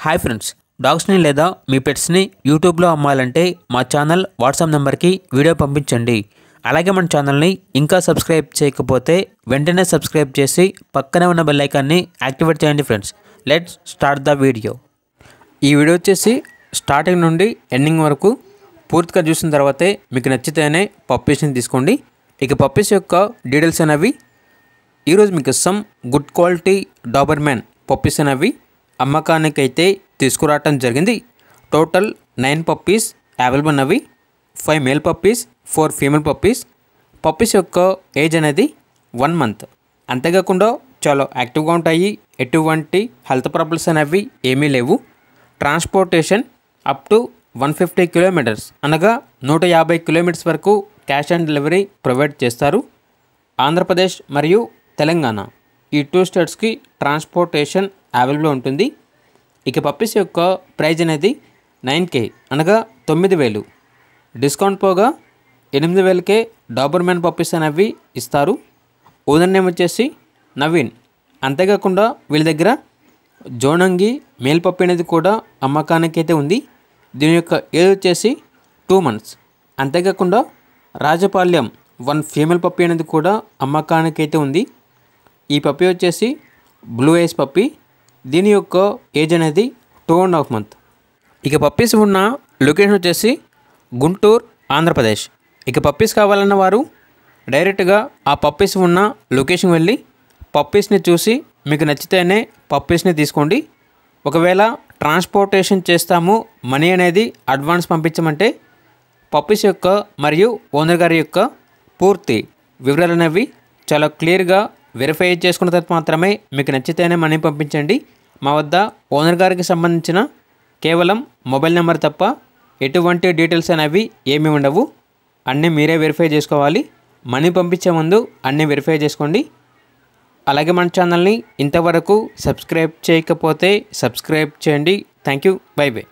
Hi friends, డాగ్స్ని లేదా మీ పెట్స్ని యూట్యూబ్లో అమ్మాలంటే మా ఛానల్ వాట్సాప్ నెంబర్కి వీడియో పంపించండి. అలాగే మన ఛానల్ని ఇంకా సబ్స్క్రైబ్ చేయకపోతే వెంటనే సబ్స్క్రైబ్ చేసి పక్కనే ఉన్న బెల్ ఐకాన్ని యాక్టివేట్ చేయండి. Friends, let's start the video. ఈ వీడియో వచ్చేసి స్టార్టింగ్ నుండి ఎండింగ్ వరకు పూర్తిగా చూసిన తర్వాతే మీకు నచ్చితేనే పప్పీస్ని తీసుకోండి. ఇక పప్పీస్ యొక్క డీటెయిల్స్ అనేవి ఈరోజు మీకు some good quality Doberman puppies అనేవి అమ్మకానికైతే తీసుకురావటం జరిగింది. టోటల్ 9 పప్పీస్ అవైలబుల్ ఉన్నవి. 5 male puppies, 4 female puppies. Puppies యొక్క ఏజ్ అనేది 1 మంత్. అంతేకాకుండా చాలా యాక్టివ్గా ఉంటాయి. ఎటువంటి హెల్త్ ప్రాబ్లమ్స్ అనేవి ఏమీ లేవు. ట్రాన్స్పోర్టేషన్ అప్ టు 150 కిలోమీటర్స్ అనగా 150 కిలోమీటర్స్ వరకు క్యాష్ ఆన్ డెలివరీ ప్రొవైడ్ చేస్తారు. ఆంధ్రప్రదేశ్ మరియు తెలంగాణ ఈ 2 స్టేట్స్కి ట్రాన్స్పోర్టేషన్ అవైలబుల్ ఉంటుంది. ఇక పప్పీస్ యొక్క ప్రైజ్ అనేది 9K అనగా 9,000. డిస్కౌంట్ పోగా 8,000కే డాబర్మ్యాన్ పప్పీస్ అనేవి ఇస్తారు. ఓనర్ నేమ్ వచ్చేసి నవీన్. అంతేకాకుండా వీళ్ళ దగ్గర జోనంగి మేల్ పప్పీ అనేది కూడా అమ్మకానికి అయితే ఉంది. దీని యొక్క ఏజ్ వచ్చేసి 2 మంత్స్. అంతేకాకుండా రాజపాళ్యం 1 ఫీమేల్ పప్పీ అనేది కూడా అమ్మకానికి అయితే ఉంది. ఈ పప్పీ వచ్చేసి బ్లూ ఐస్ పప్పీ. దీని యొక్క ఏజ్ అనేది 2.5 మంత్. ఇక పప్పీస్ ఉన్న లొకేషన్ వచ్చేసి గుంటూరు, ఆంధ్రప్రదేశ్. ఇక పప్పీస్ కావాలన్న వారు డైరెక్ట్గా ఆ పప్పీస్ ఉన్న లొకేషన్ వెళ్ళి పప్పీస్ని చూసి మీకు నచ్చితేనే పప్పీస్ని తీసుకోండి. ఒకవేళ ట్రాన్స్పోర్టేషన్ చేస్తాము, మనీ అనేది అడ్వాన్స్ పంపించమంటే పప్పీస్ యొక్క మరియు ఓనర్ గారి యొక్క పూర్తి వివరాలు అనేవి చాలా క్లియర్గా వెరిఫై చేసుకున్న తర్వాత మాత్రమే మీకు నచ్చితేనే మనీ పంపించండి. మా వద్ద ఓనర్ గారికి సంబంధించిన కేవలం మొబైల్ నెంబర్ తప్ప ఎటువంటి డీటెయిల్స్ అనేవి ఏమీ ఉండవు. అన్నీ మీరే వెరిఫై చేసుకోవాలి. మనీ పంపించే ముందు అన్నీ వెరిఫై చేసుకోండి. అలాగే మన ఛానల్ని ఇంతవరకు సబ్స్క్రైబ్ చేయకపోతే సబ్స్క్రైబ్ చేయండి. Thank you. By by.